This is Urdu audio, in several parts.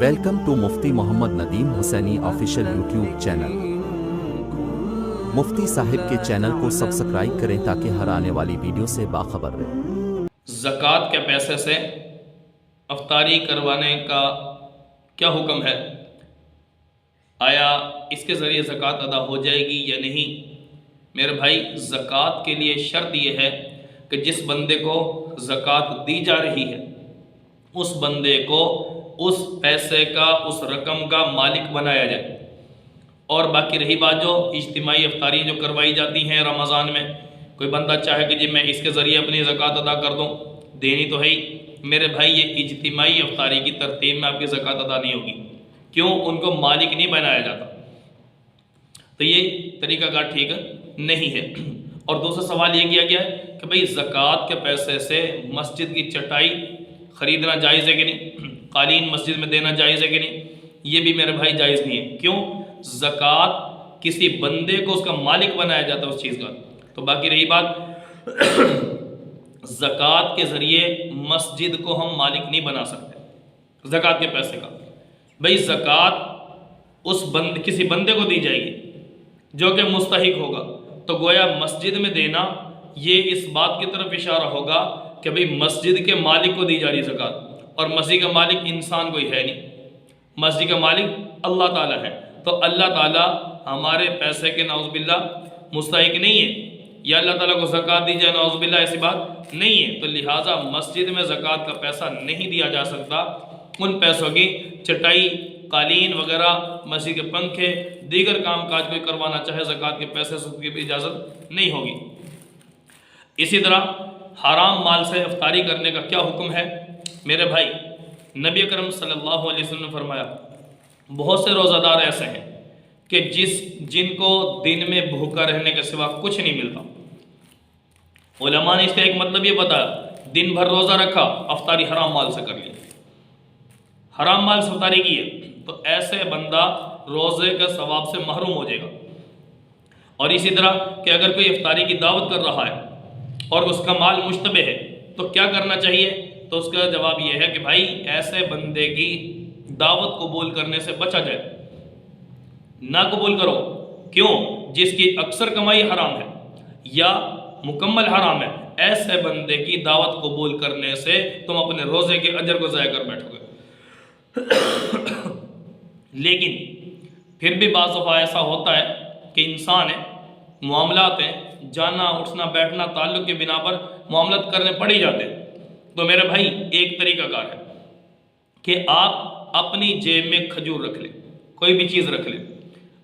Welcome to Mufti Muhammad Nadeem Husaini official YouTube channel. Mufti صاحب کے چینل کو سبسکرائب کریں تاکہ ہر آنے والی ویڈیو سے باخبر رہیں۔ زکوٰۃ کے پیسے سے افطاری کروانے کا کیا حکم ہے؟ آیا اس کے ذریعے زکوٰۃ ادا ہو جائے گی یا نہیں؟ میرے بھائی، زکوٰۃ کے لیے شرط یہ ہے کہ جس بندے کو زکوٰۃ دی جا رہی ہے اس بندے کو اس پیسے کا، اس رقم کا مالک بنایا جائے۔ اور باقی رہی بات جو اجتماعی افطاری جو کروائی جاتی ہیں رمضان میں، کوئی بندہ چاہے کہ جی میں اس کے ذریعے اپنی زکوٰۃ ادا کر دوں، دینی تو ہے ہی میرے بھائی، یہ اجتماعی افطاری کی ترتیب میں آپ کی زکوٰۃ ادا نہیں ہوگی۔ کیوں؟ ان کو مالک نہیں بنایا جاتا، تو یہ طریقہ کار ٹھیک نہیں ہے۔ اور دوسرا سوال یہ کیا گیا ہے کہ بھئی زکوٰۃ کے پیسے سے مسجد کی چٹائی خریدنا جائز ہے کہ نہیں، قالین مسجد میں دینا جائز ہے کہ نہیں؟ یہ بھی میرے بھائی جائز نہیں ہے۔ کیوں؟ زکوٰۃ کسی بندے کو اس کا مالک بنایا جاتا ہے اس چیز کا۔ تو باقی رہی بات، زکوٰۃ کے ذریعے مسجد کو ہم مالک نہیں بنا سکتے زکوٰۃ کے پیسے کا۔ بھئی زکوٰۃ کسی بندے کو دی جائے گی جو کہ مستحق ہوگا، تو گویا مسجد میں دینا یہ اس بات کی طرف اشارہ ہوگا کہ بھئی مسجد کے مالک کو دی جا رہی زکوٰۃ، اور مسجد کا مالک انسان کوئی ہے نہیں، مسجد کا مالک اللہ تعالیٰ ہے۔ تو اللہ تعالیٰ ہمارے پیسے کے نعوذ باللہ مستحق نہیں ہے، یا اللہ تعالیٰ کو زکوٰۃ دی جائے نعوذ باللہ، ایسی بات نہیں ہے۔ تو لہٰذا مسجد میں زکوٰۃ کا پیسہ نہیں دیا جا سکتا۔ ان پیسوں کی چٹائی، قالین وغیرہ، مسجد کے پنکھے، دیگر کام کاج کوئی کروانا چاہے زکوٰۃ کے پیسے سے، اس کی بھی اجازت نہیں ہوگی۔ اسی طرح حرام مال سے افطاری کرنے کا کیا حکم ہے؟ میرے بھائی، نبی اکرم صلی اللہ علیہ وسلم نے فرمایا بہت سے روزہ دار ایسے ہیں کہ جن کو دن میں بھوکا رہنے کے سوا کچھ نہیں ملتا۔ علماء نے اس کا ایک مطلب یہ بتایا، دن بھر روزہ رکھا، افطاری حرام مال سے کر لی، حرام مال سے افطاری کی ہے، تو ایسے بندہ روزے کا ثواب سے محروم ہو جائے گا۔ اور اسی طرح کہ اگر کوئی افطاری کی دعوت کر رہا ہے اور اس کا مال مشتبہ ہے تو کیا کرنا چاہیے؟ تو اس کا جواب یہ ہے کہ بھائی ایسے بندے کی دعوت قبول کرنے سے بچا جائے، نہ قبول کرو۔ کیوں؟ جس کی اکثر کمائی حرام ہے یا مکمل حرام ہے، ایسے بندے کی دعوت قبول کرنے سے تم اپنے روزے کے اجر کو ضائع کر بیٹھو گے۔ لیکن پھر بھی بعض دفعہ ایسا ہوتا ہے کہ انسان ہے، معاملات ہیں، جانا اٹھنا بیٹھنا تعلق کے بنا پر معاملات کرنے پڑ ہی جاتے ہیں۔ تو میرے بھائی ایک طریقہ کار ہے کہ آپ اپنی جیب میں کھجور رکھ لیں، کوئی بھی چیز رکھ لیں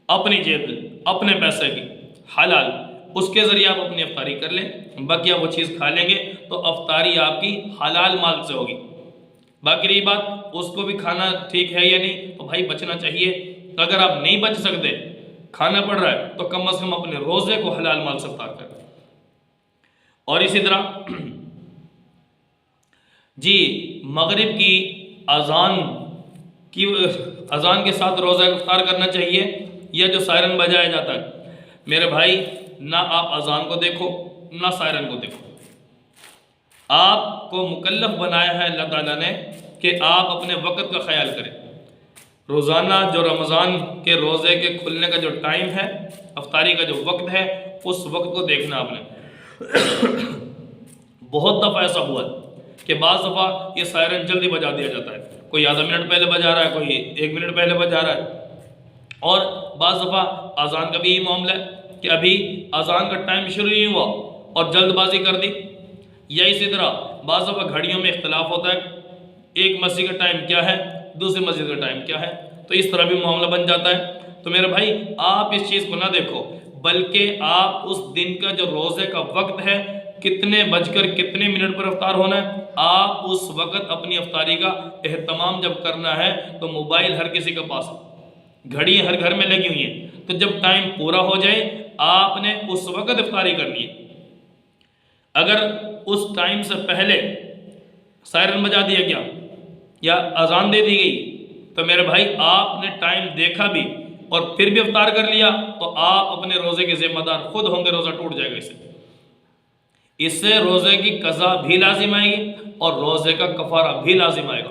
اپنی جیب میں، اپنے پیسے کی حلال، اس کے ذریعے آپ اپنی افطاری کر لیں، باقی آپ وہ چیز کھا لیں گے تو افطاری آپ کی حلال مال سے ہوگی۔ باقی رہی بات اس کو بھی کھانا ٹھیک ہے یا نہیں، تو بھائی بچنا چاہیے۔ اگر آپ نہیں بچ سکتے، کھانا پڑ رہا ہے، تو کم از کم اپنے روزے کو حلال مال سے افطار کریں۔ اور اسی طرح جی مغرب کی اذان کے ساتھ روزہ افطار کرنا چاہیے، یا جو سائرن بجایا جاتا ہے؟ میرے بھائی، نہ آپ اذان کو دیکھو نہ سائرن کو دیکھو، آپ کو مکلف بنایا ہے اللہ تعالیٰ نے کہ آپ اپنے وقت کا خیال کریں۔ روزانہ جو رمضان کے روزے کے کھلنے کا جو ٹائم ہے، افطاری کا جو وقت ہے، اس وقت کو دیکھنا آپ نے۔ بہت دفعہ ایسا ہوا ہے کہ بعض دفعہ یہ سائرن جلدی بجا دیا جاتا ہے، کوئی آدھا منٹ پہلے بجا رہا ہے، کوئی 1 منٹ پہلے بجا رہا ہے۔ اور بعض دفعہ اذان کا بھی یہی معاملہ ہے کہ ابھی اذان کا ٹائم شروع نہیں ہوا اور جلد بازی کر دی، یا اسی طرح بعض دفعہ گھڑیوں میں اختلاف ہوتا ہے، ایک مسجد کا ٹائم کیا ہے، دوسری مسجد کا ٹائم کیا ہے، تو اس طرح بھی معاملہ بن جاتا ہے۔ تو میرے بھائی آپ اس چیز کو نہ دیکھو، بلکہ آپ اس دن کا جو روزے کا وقت ہے، کتنے بج کر کتنے منٹ پر افطار ہونا ہے، آپ اس وقت اپنی افطاری کا اہتمام جب کرنا ہے تو موبائل ہر کسی کے پاس ہے، گھڑی ہر گھر میں لگی ہوئی ہیں، تو جب ٹائم پورا ہو جائے آپ نے اس وقت افطاری کرنی ہے۔ اگر اس ٹائم سے پہلے سائرن بجا دیا گیا یا اذان دے دی گئی تو میرے بھائی آپ نے ٹائم دیکھا بھی اور پھر بھی افطار کر لیا تو آپ اپنے روزے کے ذمہ دار خود ہوں گے، روزہ ٹوٹ جائے گا۔ اس سے روزے کی قضا بھی لازم آئے گی اور روزے کا کفارہ بھی لازم آئے گا۔